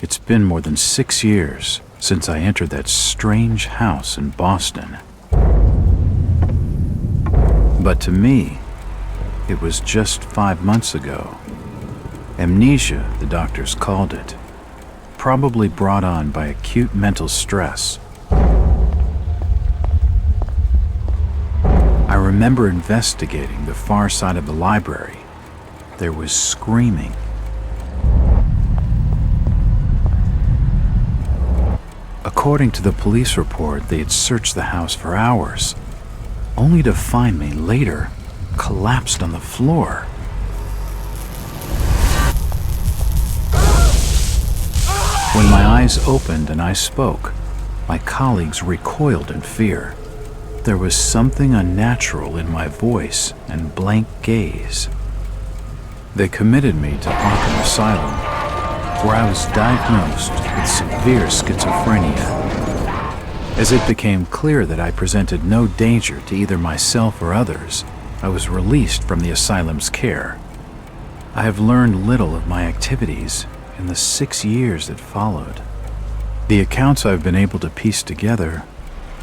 It's been more than 6 years since I entered that strange house in Boston. But to me, it was just 5 months ago. Amnesia, the doctors called it, probably brought on by acute mental stress. I remember investigating the far side of the library. There was screaming. According to the police report, they had searched the house for hours, only to find me later collapsed on the floor. When my eyes opened and I spoke, my colleagues recoiled in fear. There was something unnatural in my voice and blank gaze. They committed me to Arkham Asylum, where I was diagnosed with severe schizophrenia. As it became clear that I presented no danger to either myself or others, I was released from the asylum's care. I have learned little of my activities in the 6 years that followed. The accounts I've been able to piece together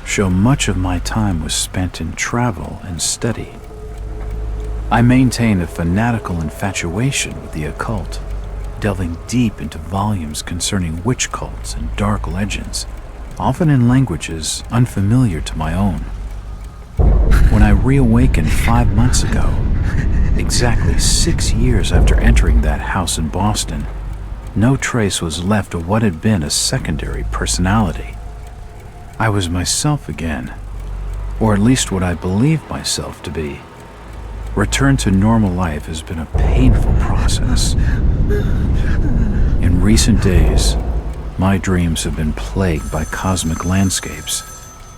show much of my time was spent in travel and study. I maintain a fanatical infatuation with the occult, delving deep into volumes concerning witch cults and dark legends, often in languages unfamiliar to my own. When I reawakened 5 months ago, exactly 6 years after entering that house in Boston, no trace was left of what had been a secondary personality. I was myself again, or at least what I believed myself to be. Return to normal life has been a painful process. In recent days, my dreams have been plagued by cosmic landscapes,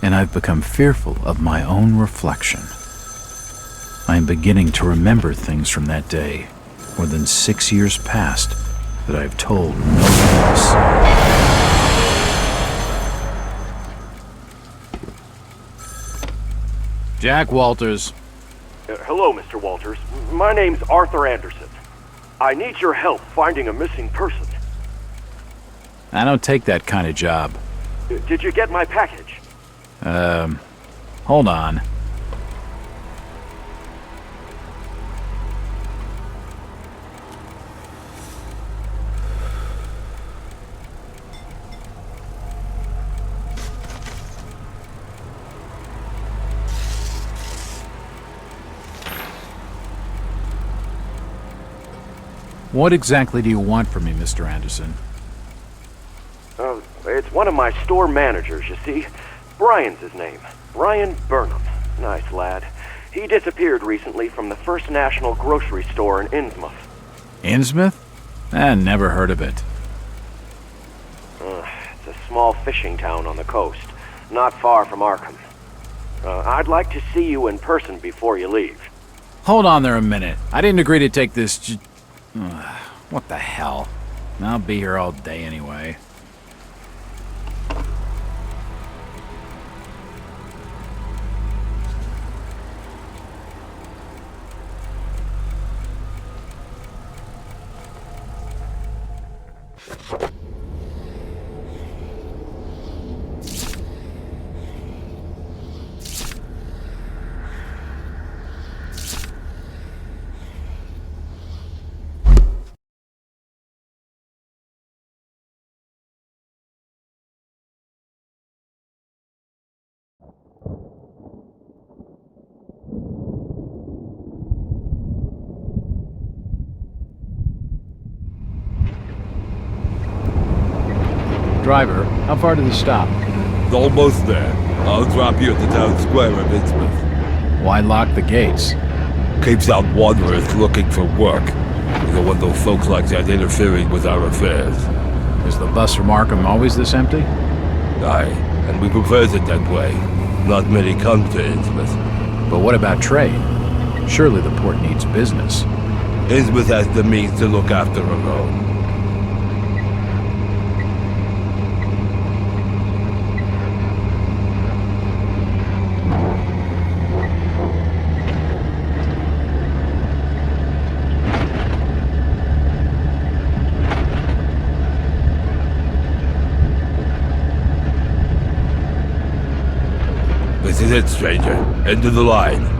and I've become fearful of my own reflection. I am beginning to remember things from that day, more than 6 years past, that I've told no one else. Jack Walters. Hello, Mr. Walters. My name's Arthur Anderson. I need your help finding a missing person. I don't take that kind of job. Did you get my package? Hold on. What exactly do you want from me, Mr. Anderson? It's one of my store managers, you see. Brian's his name. Brian Bumham. Nice lad. He disappeared recently from the First National grocery store in Innsmouth. Innsmouth? Never heard of it. It's a small fishing town on the coast, not far from Arkham. I'd like to see you in person before you leave. Hold on there a minute. I didn't agree to take this what the hell? I'll be here all day anyway. Driver, how far to the stop? Almost there. I'll drop you at the town square of Innsmouth. Why lock the gates? Keeps out wanderers looking for work. We don't want those folks like that interfering with our affairs. Is the bus from Arkham always this empty? Aye, and we prefers it that way. Not many come to Innsmouth. But what about trade? Surely the port needs business. Innsmouth has the means to look after her own. This is it, stranger. End of the line.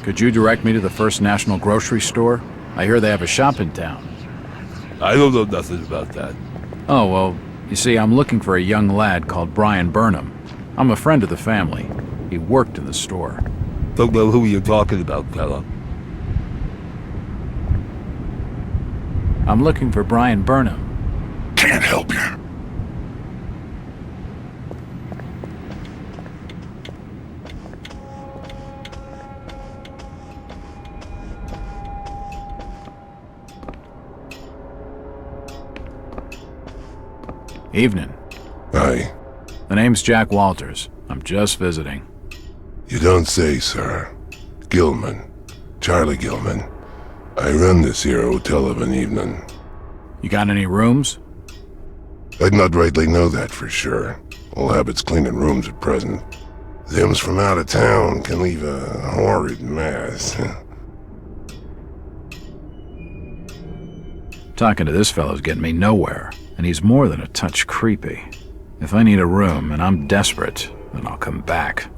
Could you direct me to the First National Grocery Store? I hear they have a shop in town. I don't know nothing about that. Oh, well, you see, I'm looking for a young lad called Brian Bumham. I'm a friend of the family. He worked in the store. Don't know who you're talking about, fella. I'm looking for Brian Bumham. Can't help you. Evening. Aye. The name's Jack Walters. I'm just visiting. You don't say, sir. Gilman. Charlie Gilman. I run this here hotel of an evening. You got any rooms? I'd not rightly know that for sure. All habits cleaning rooms at present. Them's from out of town can leave a horrid mess. Talking to this fellow's getting me nowhere, and he's more than a touch creepy. If I need a room and I'm desperate, then I'll come back.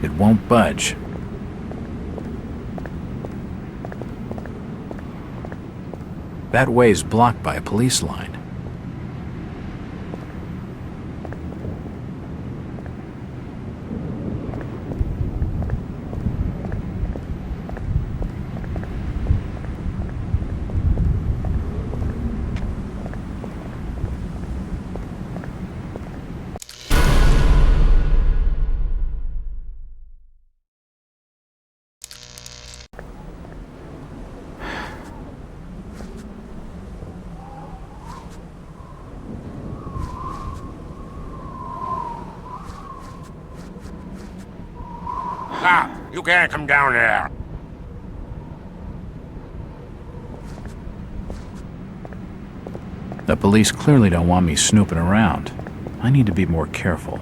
It won't budge. That way's blocked by a police line. You can't come down there. The police clearly don't want me snooping around. I need to be more careful.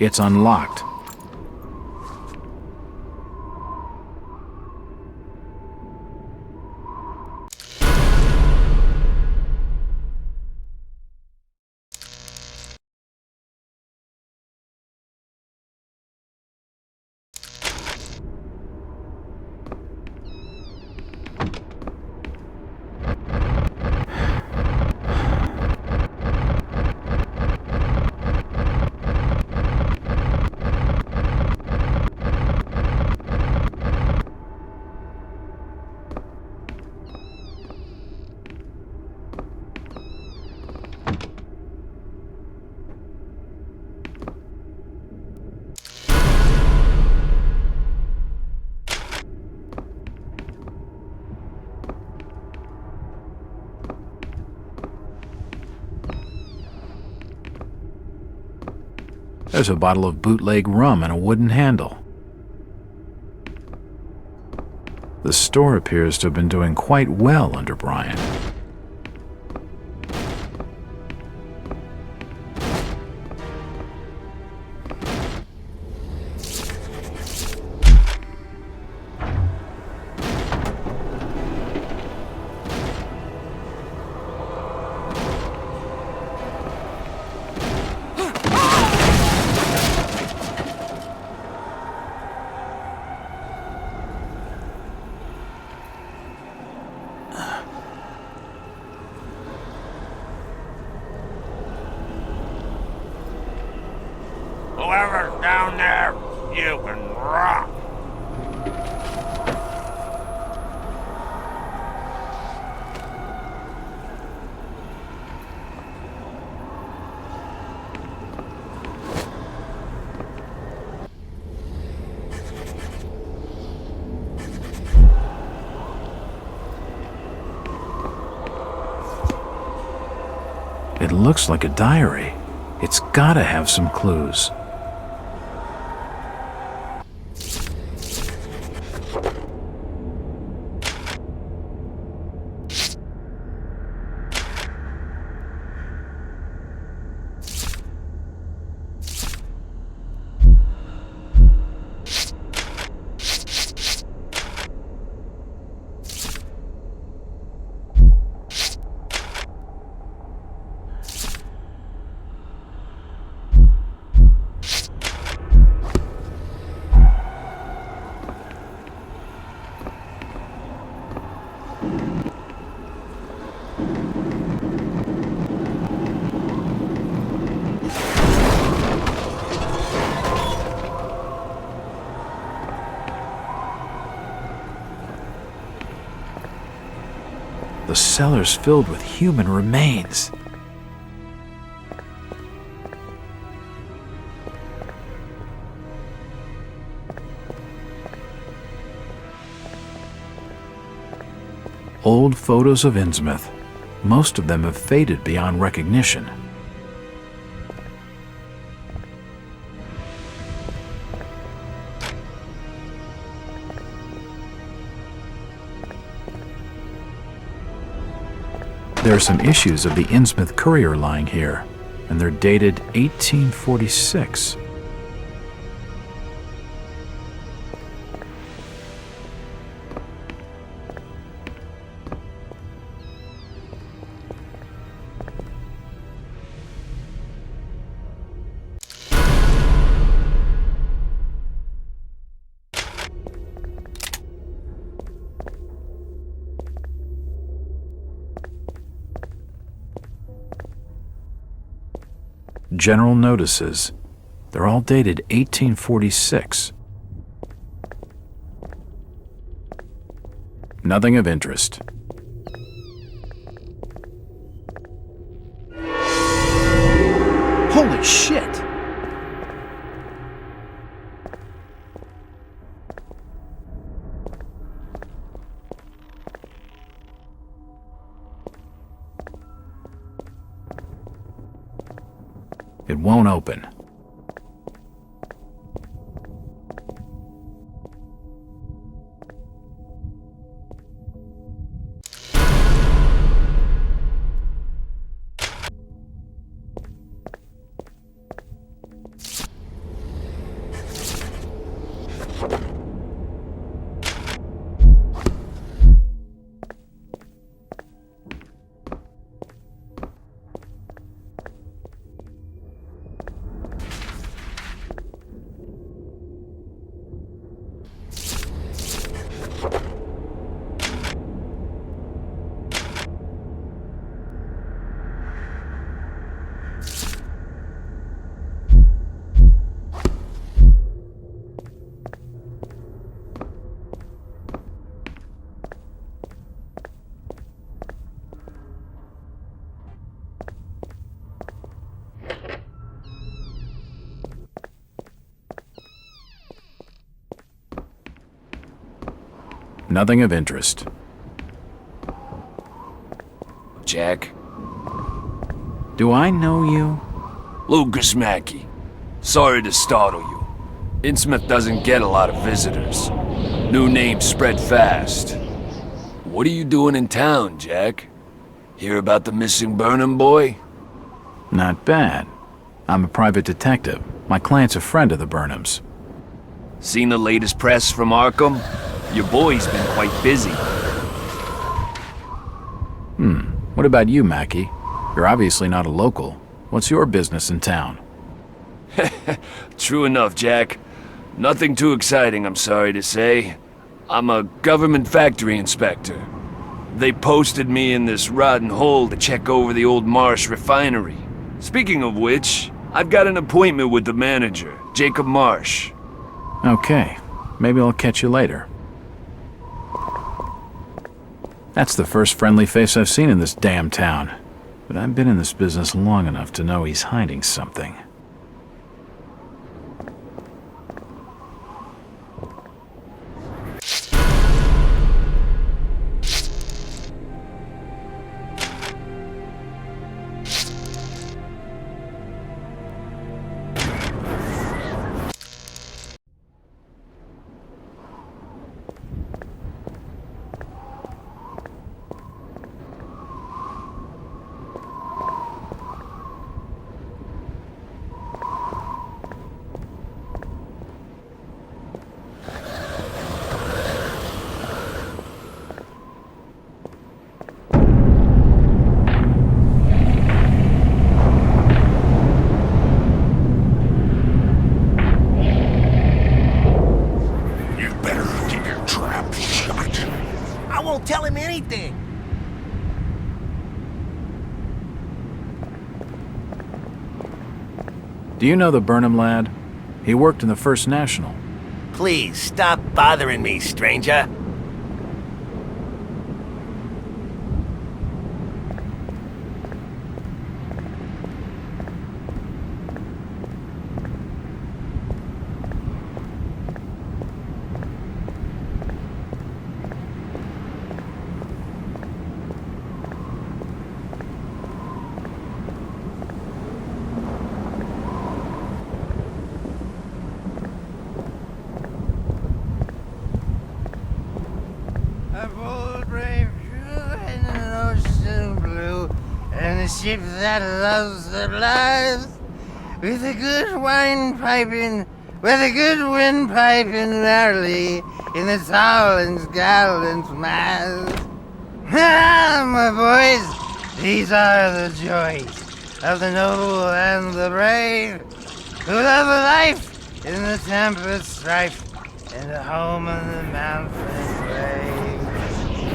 It's unlocked. There's a bottle of bootleg rum and a wooden handle. The store appears to have been doing quite well under Brian. whoever's down there, you can rock. It looks like a diary. It's gotta have some clues. The cellar's filled with human remains. Old photos of Innsmouth. Most of them have faded beyond recognition. There are some issues of the Innsmouth Courier lying here, and they're dated 1846. General notices. They're all dated 1846. Nothing of interest. Holy shit! It won't open. Nothing of interest. Jack? Do I know you? Lucas Mackey. Sorry to startle you. Innsmouth doesn't get a lot of visitors. New names spread fast. What are you doing in town, Jack? Hear about the missing Burnham boy? Not bad. I'm a private detective. My client's a friend of the Burnhams. Seen the latest press from Arkham? Your boy's been quite busy. What about you, Mackey? You're obviously not a local. What's your business in town? True enough, Jack. Nothing too exciting, I'm sorry to say. I'm a government factory inspector. They posted me in this rotten hole to check over the old Marsh refinery. Speaking of which, I've got an appointment with the manager, Jacob Marsh. Okay, maybe I'll catch you later. That's the first friendly face I've seen in this damn town. But I've been in this business long enough to know he's hiding something. Tell him anything. Do you know the Burnham lad? He worked in the First National. Please, stop bothering me, stranger. A bold brave crew in an ocean blue, and a ship that loves the lives, with a good wine piping, with a good wind piping merrily in the towns gallant mast. Ah, my boys, these are the joys of the noble and the brave, who love a life in the tempest strife, and a home on the mountain brave.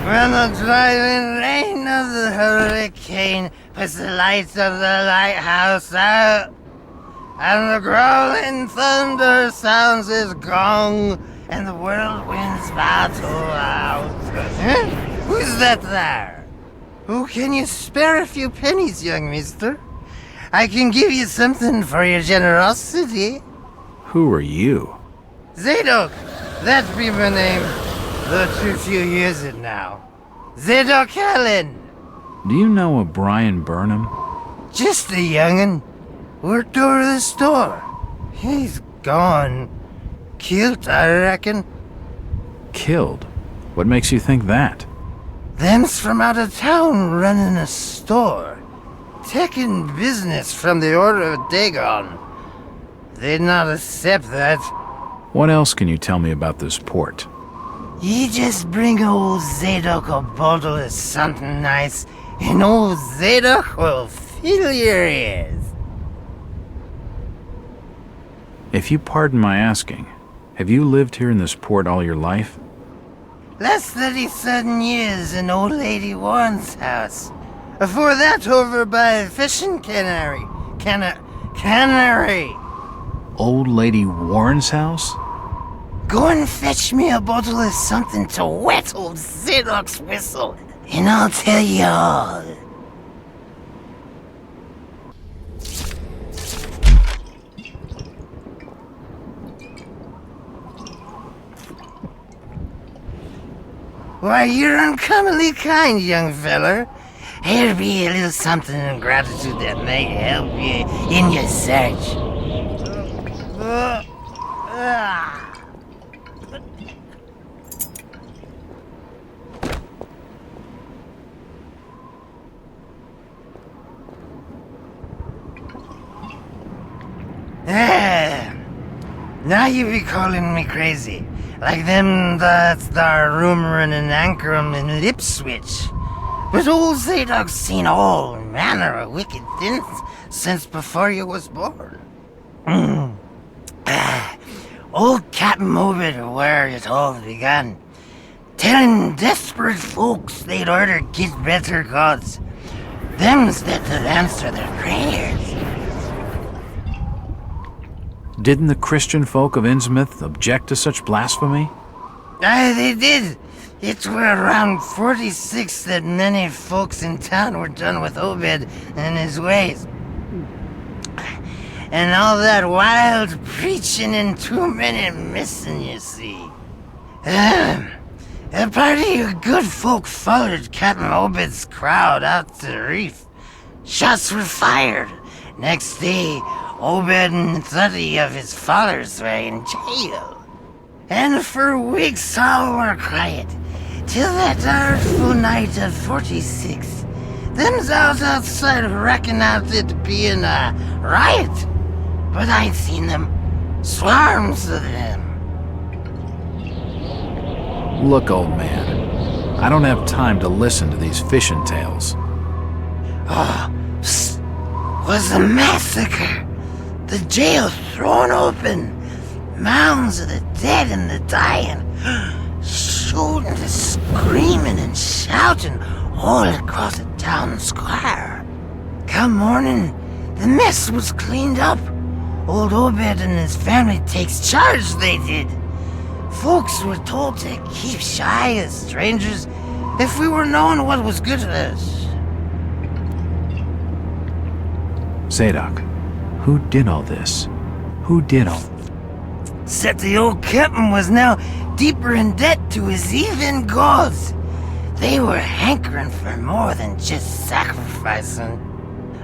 When the driving rain of the hurricane puts the lights of the lighthouse out, and the growling thunder sounds his gong, and the whirlwinds battle out. Huh? Who's that there? Oh, can you spare a few pennies, young mister? I can give you something for your generosity. Who are you? Zadok, that be my name. Though too few years it now. Zadok Allen. Do you know a Brian Bumham? Just a young'un. Worked over the store. He's gone. Killed, I reckon. Killed? What makes you think that? Them's from out of town running a store. Taking business from the Order of Dagon. They'd not accept that. What else can you tell me about this port? You just bring old Zadok a bottle of something nice, and old Zadok will fill your ears. If you pardon my asking, have you lived here in this port all your life? Last 37 years in old lady Warren's house. Before that over by fishing cannery. Cannery. Old Lady Warren's house? Go and fetch me a bottle of something to wet old Zadok's whistle, and I'll tell you all. Why, you're uncommonly kind, young feller. Here'll be a little something in gratitude that may help you in your search. Now you be calling me crazy. Like them that's thar rumoring in Ankrum and Ipswich. But old Zadok's seen all manner of wicked things since before you was born. Old Captain Mobit where it all began. Telling desperate folks they'd order get better gods. Them's that would answer their prayers. Didn't the Christian folk of Innsmouth object to such blasphemy? Aye, they did. It were around 46 that many folks in town were done with Obed and his ways. And all that wild preaching and too many missing, you see. A party of good folk followed Captain Obed's crowd out to the reef. Shots were fired. Next day, Obed and 30 of his followers were in jail. And for weeks all were quiet, till that artful night of 46. Themselves outside reckoned out it being a riot. But I'd seen them, swarms of them. Look, old man, I don't have time to listen to these fishing tales. Oh, psst, was a massacre. The jail thrown open. Mounds of the dead and the dying. Shooting and screaming and shouting all across the town square. Come morning, the mess was cleaned up. Old Obed and his family takes charge, they did. Folks were told to keep shy as strangers if we were knowing what was good for us. Zadok, who did all this? Who did all... Said the old captain was now deeper in debt to his heathen gods. They were hankering for more than just sacrificing.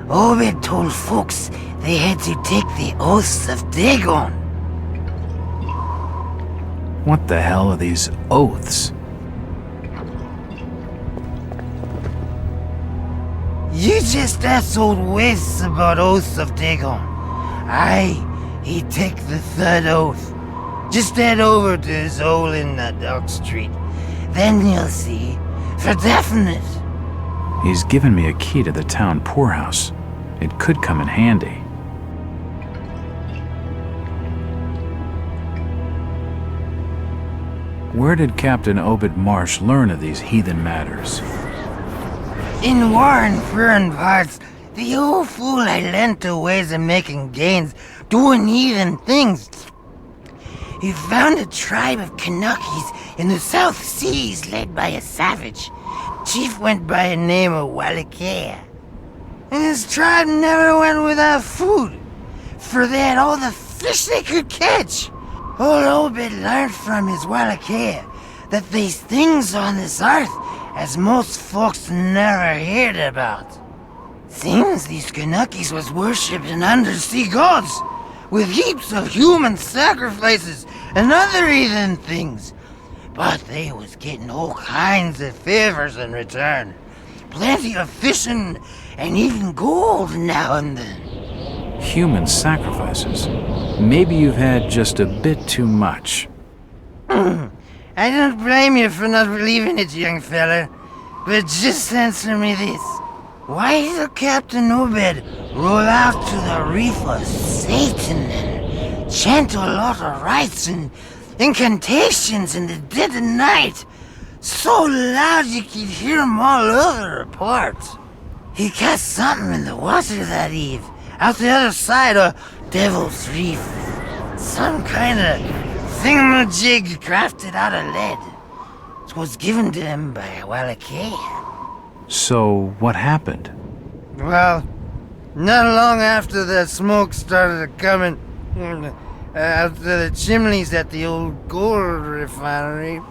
Obed told folks they had to take the oaths of Dagon. What the hell are these oaths? You just asked old Waste about oaths of Dagon. Aye, he take the third oath. Just head over to his hole in the Dock Street. Then you'll see, for definite. He's given me a key to the town poorhouse. It could come in handy. Where did Captain Obed Marsh learn of these heathen matters? In war and foreign parts, the old fool I lent to ways of making gains, doing heathen things. He found a tribe of Kanakis in the South Seas led by a savage. Chief went by a name of Wallachia. And his tribe never went without food, for they had all the fish they could catch. Old Obed learned from his Wallachia that these things on this earth as most folks never heard about. Seems these Kanakis was worshipping undersea gods, with heaps of human sacrifices and other heathen things. But they was getting all kinds of favors in return. Plenty of fishing and even gold now and then. Human sacrifices? Maybe you've had just a bit too much. I don't blame you for not believing it, young fella. But just answer me this. Why did Captain Obed roll out to the reef of Satan and chant a lot of rites and incantations in the dead of night, so loud you could hear them all over the port? He cast something in the water that eve, out the other side of Devil's Reef. Some kind of thingamajig crafted out of lead. It was given to him by Wallachia. So, what happened? Well, not long after the smoke started coming out of the chimneys at the old gold refinery,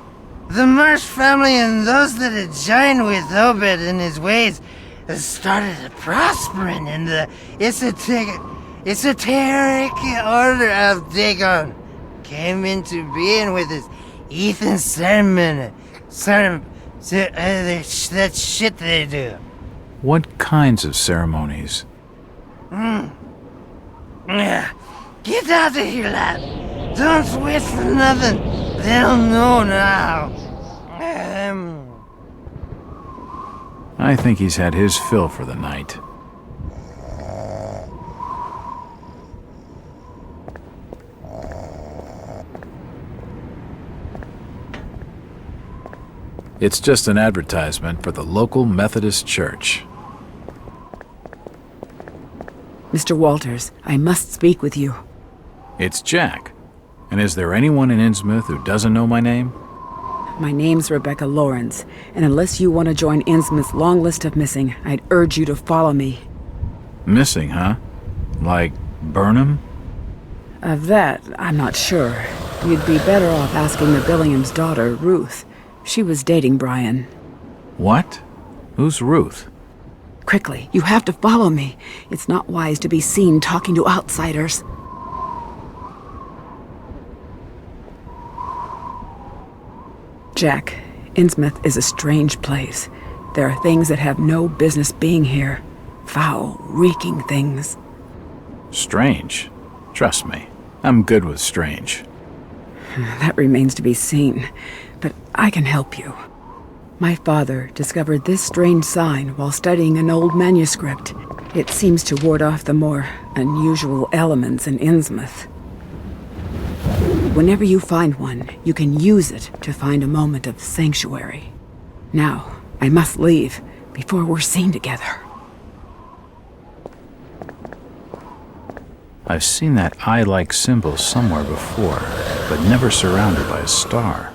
the Marsh family and those that had joined with Obed in his ways started prospering in the esoteric order of Dagon. Came into being with his heathen sermon, that shit they do. What kinds of ceremonies? Yeah. Get out of here, lad. Don't wait for nothing. They'll know now. I think he's had his fill for the night. It's just an advertisement for the local Methodist church. Mr. Walters, I must speak with you. It's Jack. And is there anyone in Innsmouth who doesn't know my name? My name's Rebecca Lawrence, and unless you want to join Innsmouth's long list of missing, I'd urge you to follow me. Missing, huh? Like Burnham? Of that, I'm not sure. You'd be better off asking the Billingham's daughter, Ruth. She was dating Brian. What? Who's Ruth? Quickly, you have to follow me. It's not wise to be seen talking to outsiders. Jack, Innsmouth is a strange place. There are things that have no business being here. Foul, reeking things. Strange. Trust me, I'm good with strange. That remains to be seen, but I can help you. My father discovered this strange sign while studying an old manuscript. It seems to ward off the more unusual elements in Innsmouth. Whenever you find one, you can use it to find a moment of sanctuary. Now, I must leave before we're seen together. I've seen that eye-like symbol somewhere before, but never surrounded by a star.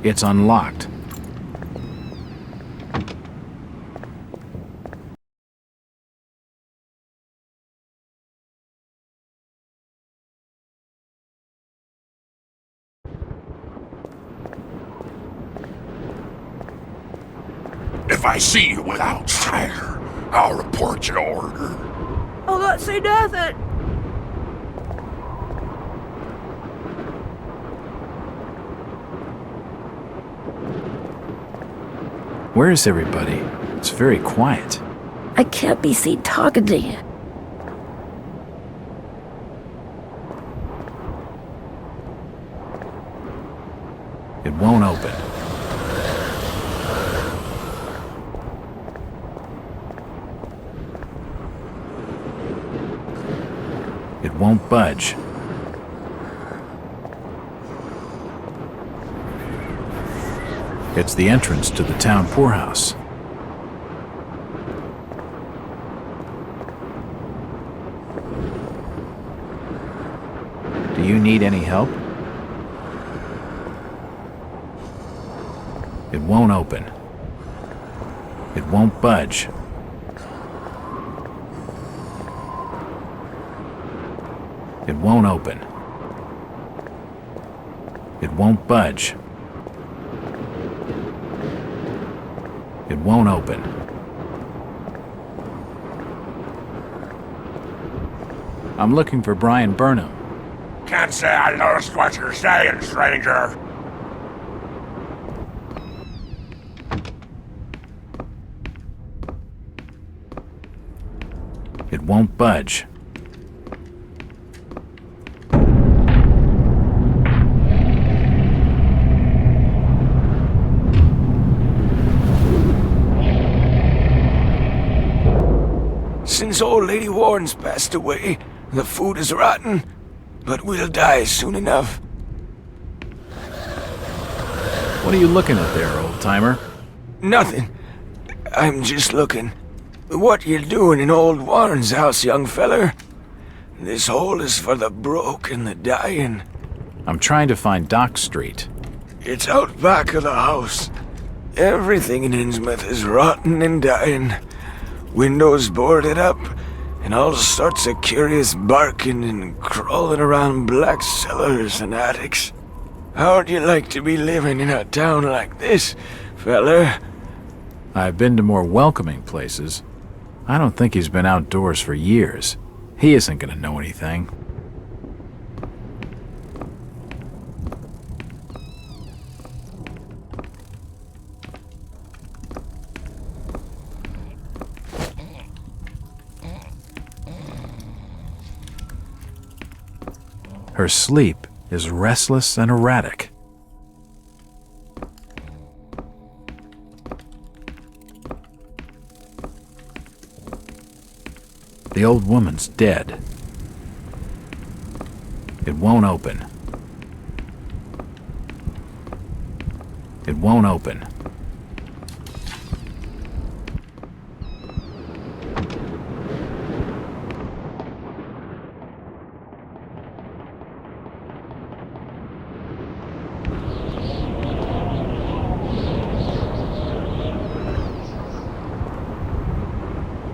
It's unlocked. If I see you without fire, I'll report your order. Oh, don't say nothing. Where is everybody? It's very quiet. I can't be seen talking to you. It won't open. It won't budge. It's the entrance to the town poorhouse. Do you need any help? It won't open. It won't budge. It won't open. It won't budge. It won't open. I'm looking for Brian Bumham. Can't say I noticed what you're saying, stranger. It won't budge. Since old Lady Warren's passed away, the food is rotten, but we'll die soon enough. What are you looking at there, old-timer? Nothing. I'm just looking. What you doing in old Warren's house, young feller? This hole is for the broke and the dying. I'm trying to find Dock Street. It's out back of the house. Everything in Innsmouth is rotten and dying. Windows boarded up, and all sorts of curious barking and crawling around black cellars and attics. How'd you like to be living in a town like this, feller? I've been to more welcoming places. I don't think he's been outdoors for years. He isn't gonna know anything. Her sleep is restless and erratic. The old woman's dead. It won't open. It won't open.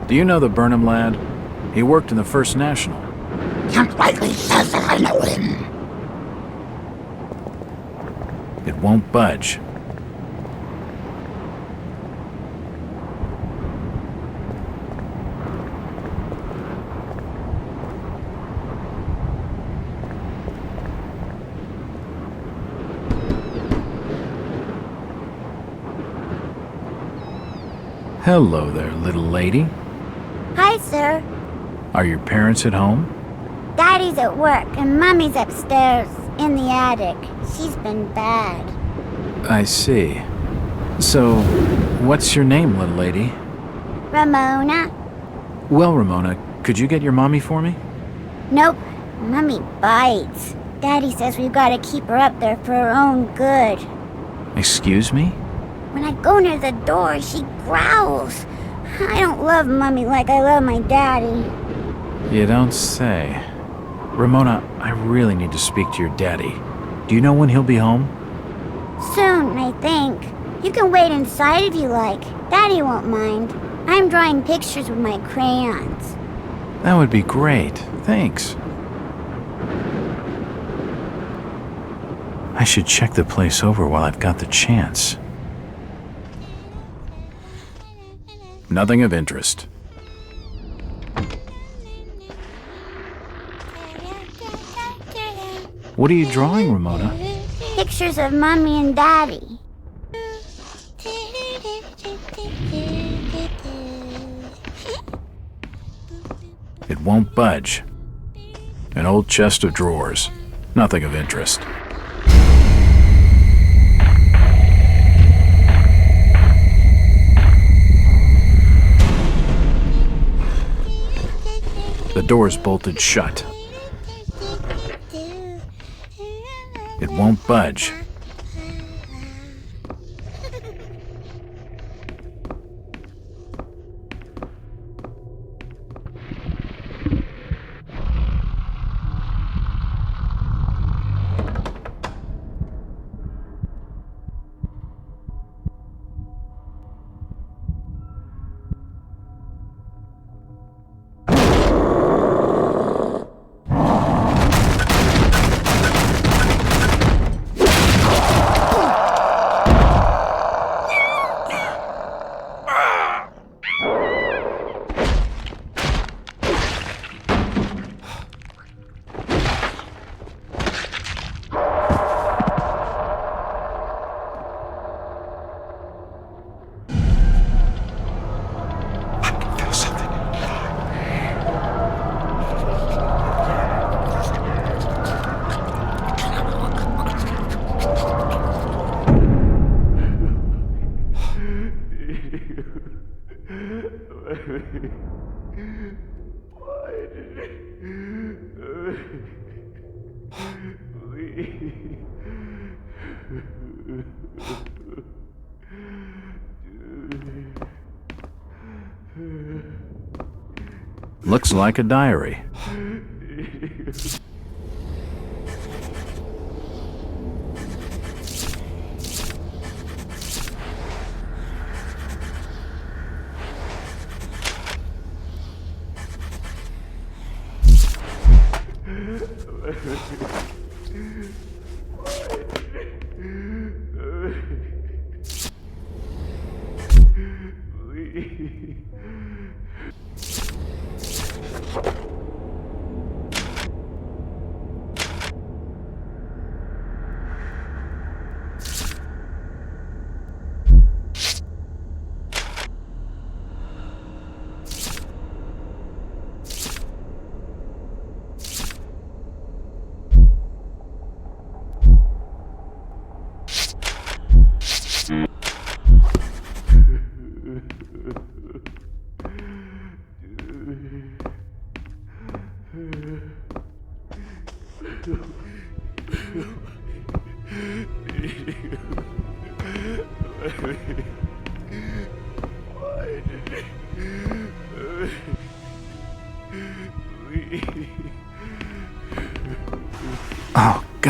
Do you know the Burnham lad? He worked in the First National. Can't rightly says that I know him. It won't budge. Hello there, little lady. Hi, sir. Are your parents at home? Daddy's at work and Mummy's upstairs in the attic. She's been bad. I see. So, what's your name, little lady? Ramona? Well, Ramona, could you get your mommy for me? Nope. Mummy bites. Daddy says we've got to keep her up there for her own good. Excuse me? When I go near the door, she growls. I don't love Mummy like I love my daddy. You don't say. Ramona, I really need to speak to your daddy. Do you know when he'll be home? Soon, I think. You can wait inside if you like. Daddy won't mind. I'm drawing pictures with my crayons. That would be great. Thanks. I should check the place over while I've got the chance. Nothing of interest. What are you drawing, Ramona? Pictures of Mummy and Daddy. It won't budge. An old chest of drawers. Nothing of interest. The door's bolted shut. It won't budge. Looks like a diary.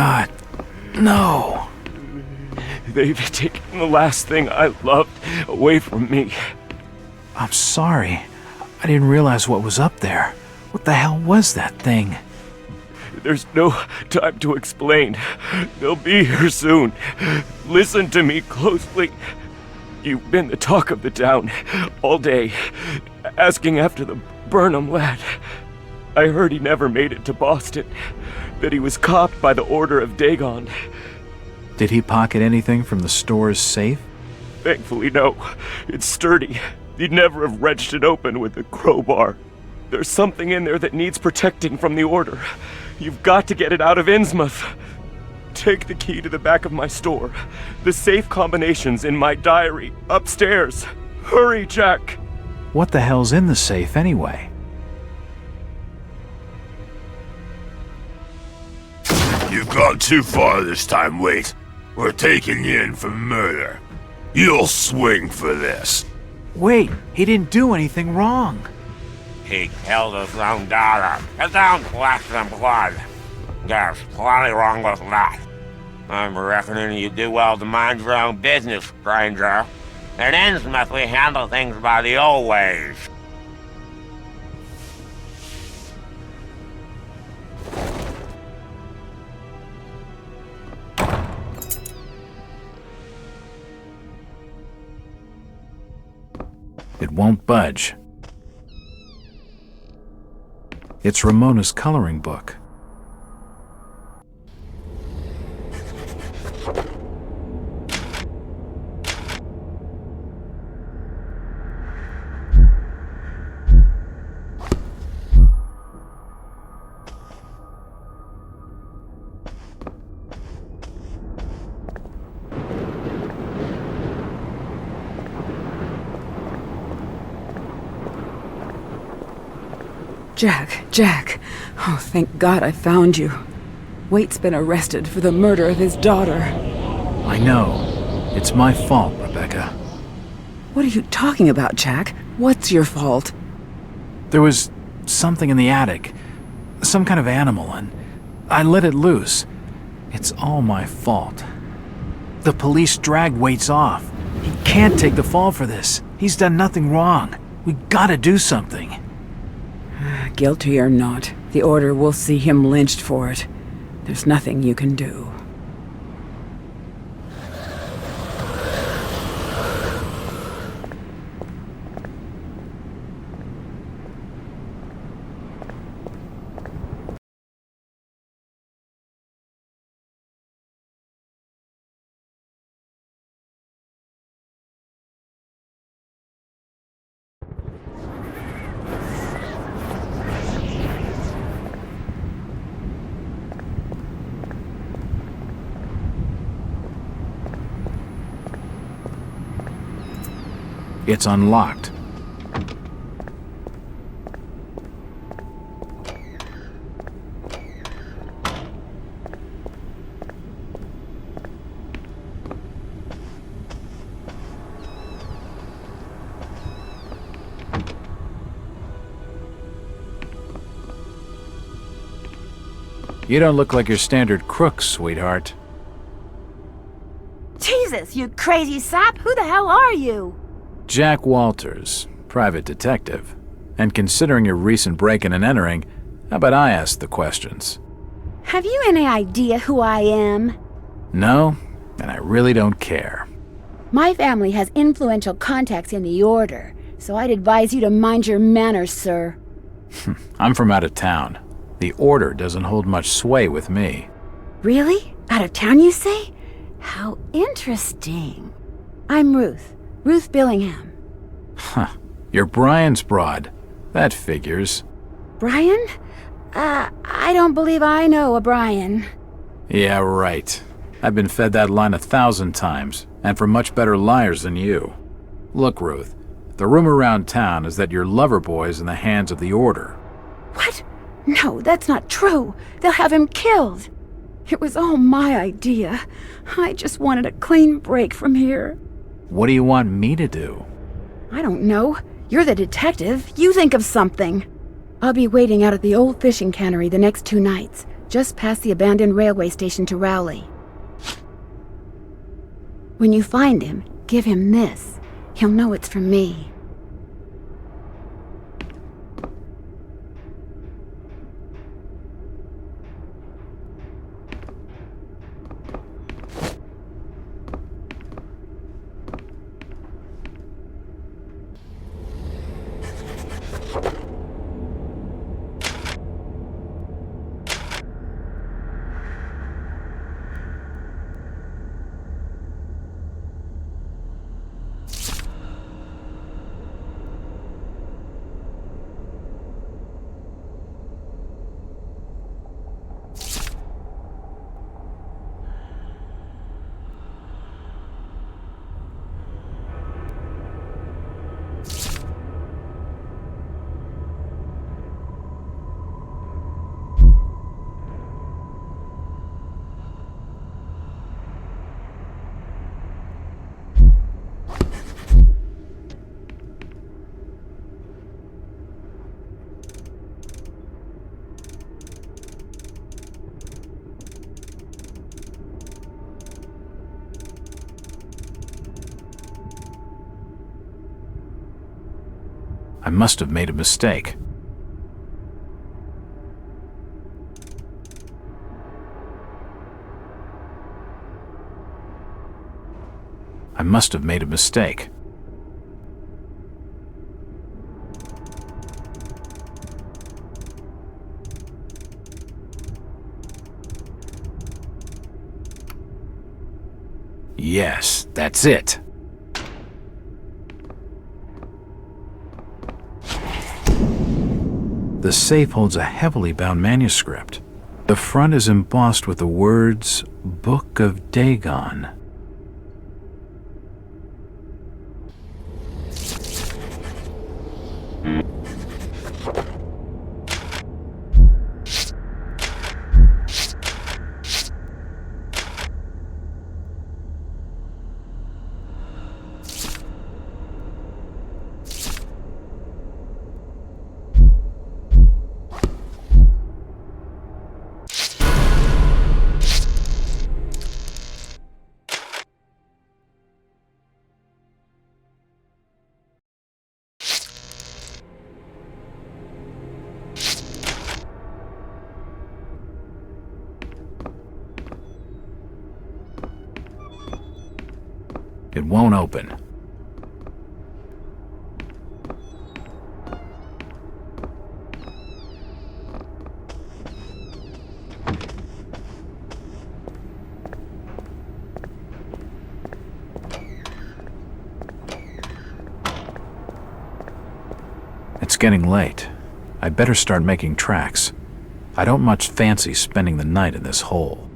God, no. They've taken the last thing I loved away from me. I'm sorry. I didn't realize what was up there. What the hell was that thing? There's no time to explain. They'll be here soon. Listen to me closely. You've been the talk of the town all day, asking after the Burnham lad. I heard he never made it to Boston, that he was copped by the order of Dagon. Did he pocket anything from the store's safe? Thankfully, no. It's sturdy. He'd never have wrenched it open with a crowbar. There's something in there that needs protecting from the order. You've got to get it out of Innsmouth. Take the key to the back of my store. The safe combination's in my diary, upstairs. Hurry, Jack! What the hell's in the safe anyway? You've gone too far this time, Waite. We're taking you in for murder. You'll swing for this. Wait, he didn't do anything wrong. He killed his own daughter. His own flesh and blood. There's plenty wrong with that. I'm reckoning you do well to mind your own business, stranger. In Innsmouth, we handle things by the old ways. It won't budge. It's Ramona's coloring book. Jack. Oh, thank God I found you. Waite's been arrested for the murder of his daughter. I know. It's my fault, Rebecca. What are you talking about, Jack? What's your fault? There was something in the attic. Some kind of animal, and I let it loose. It's all my fault. The police dragged Waite off. He can't take the fall for this. He's done nothing wrong. We gotta do something. Guilty or not, the order will see him lynched for it. There's nothing you can do. It's unlocked. You don't look like your standard crook, sweetheart. Jesus, you crazy sap! Who the hell are you? Jack Walters, private detective. And considering your recent break-in and entering, how about I ask the questions? Have you any idea who I am? No, and I really don't care. My family has influential contacts in the Order, so I'd advise you to mind your manners, sir. I'm from out of town. The Order doesn't hold much sway with me. Really? Out of town, you say? How interesting. I'm Ruth Billingham. Huh. You're Brian's broad. That figures. Brian? I don't believe I know a Brian. Yeah, right. I've been fed that line 1,000 times, and from much better liars than you. Look, Ruth, the rumor around town is that your lover boy's in the hands of the Order. What? No, that's not true. They'll have him killed. It was all my idea. I just wanted a clean break from here. What do you want me to do? I don't know. You're the detective. You think of something. I'll be waiting out at the old fishing cannery the next 2 nights. just past the abandoned railway station to Rowley. When you find him, give him this. He'll know it's from me. I must have made a mistake. I must have made a mistake. Yes, that's it. The safe holds a heavily bound manuscript. The front is embossed with the words, Book of Dagon. It won't open. It's getting late. I'd better start making tracks. I don't much fancy spending the night in this hole.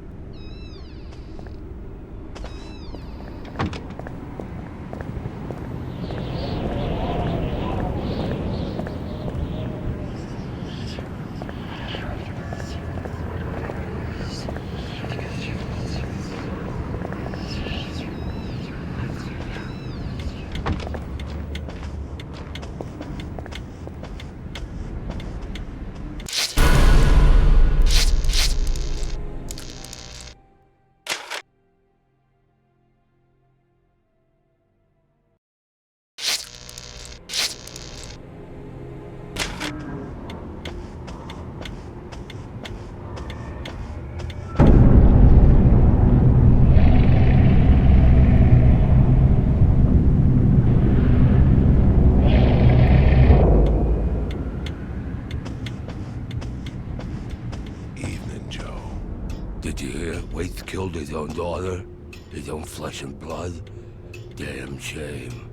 Did you hear? Waite killed his own daughter? His own flesh and blood? Damn shame.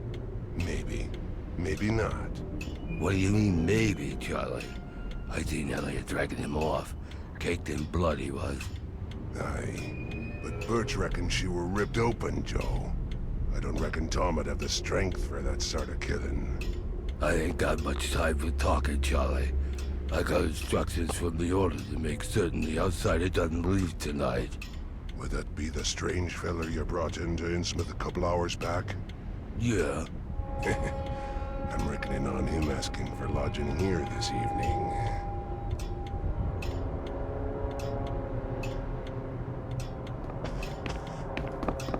Maybe. Maybe not. What do you mean, maybe, Charlie? I seen Elliot dragging him off. Caked in blood he was. Aye. But Birch reckons she were ripped open, Joe. I don't reckon Tom would have the strength for that sort of killing. I ain't got much time for talking, Charlie. I got instructions from the order to make certain the outsider doesn't leave tonight. Would that be the strange fella you brought into Innsmouth a couple hours back? Yeah. I'm reckoning on him asking for lodging here this evening.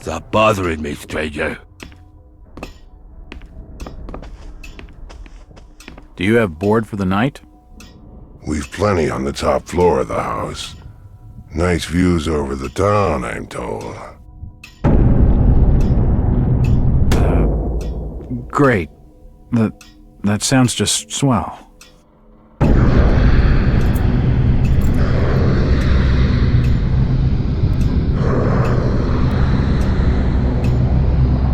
Stop bothering me, stranger. Do you have board for the night? We've plenty on the top floor of the house. Nice views over the town, I'm told. Great. That sounds just swell.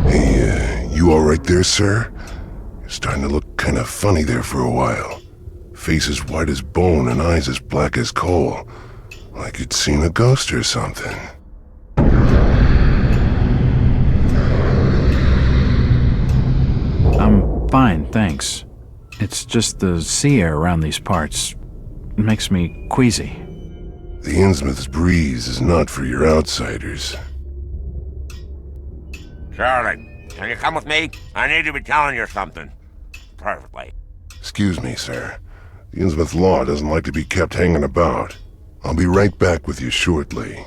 Hey, you all right there, sir? You're starting to look kind of funny there for a while. Face as white as bone and eyes as black as coal. Like you'd seen a ghost or something. I'm fine, thanks. It's just the sea air around these parts. It makes me queasy. The Innsmouth's breeze is not for your outsiders. Charlie, can you come with me? I need to be telling you something. Perfectly. Excuse me, sir. The Innsmouth law doesn't like to be kept hanging about. I'll be right back with you shortly.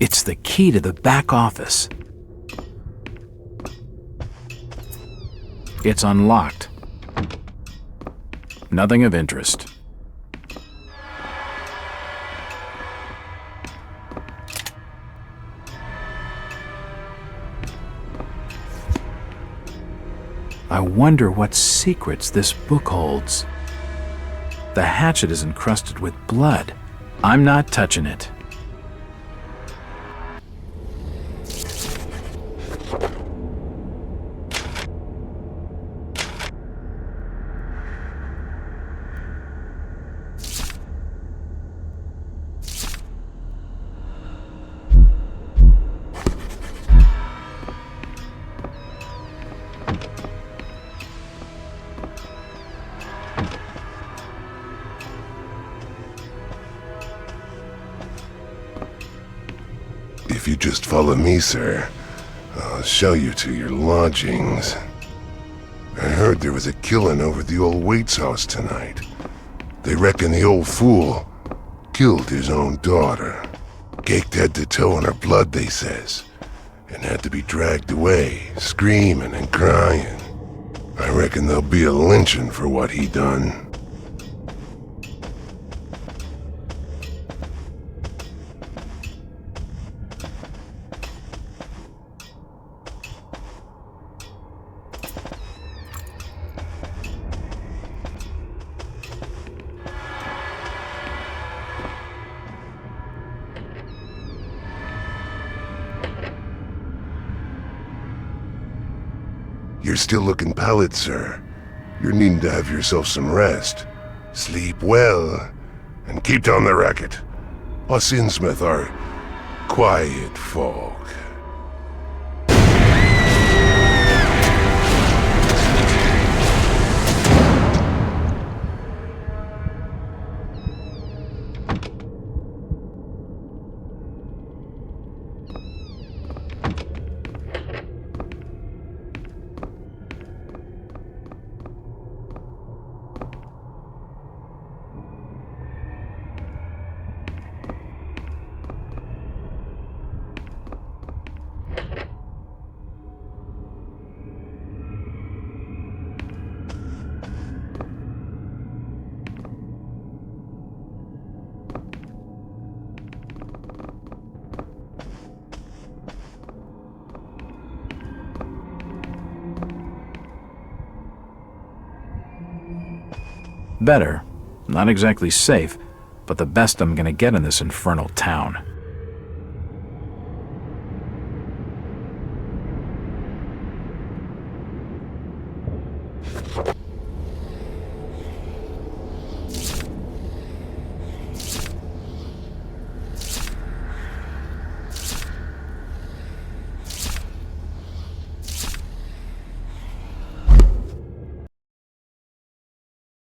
It's the key to the back office. It's unlocked. Nothing of interest. I wonder what secrets this book holds. The hatchet is encrusted with blood. I'm not touching it. If you just follow me, sir, I'll show you to your lodgings. I heard there was a killing over at the old Waite's house tonight. They reckon the old fool killed his own daughter. Caked head to toe in her blood, they says, and had to be dragged away, screaming and crying. I reckon there'll be a lynching for what he done. You're still looking pallid, sir. You're needing to have yourself some rest. Sleep well, and keep down the racket. Us Innsmouth are quiet folk. Better. Not exactly safe, but the best I'm gonna get in this infernal town.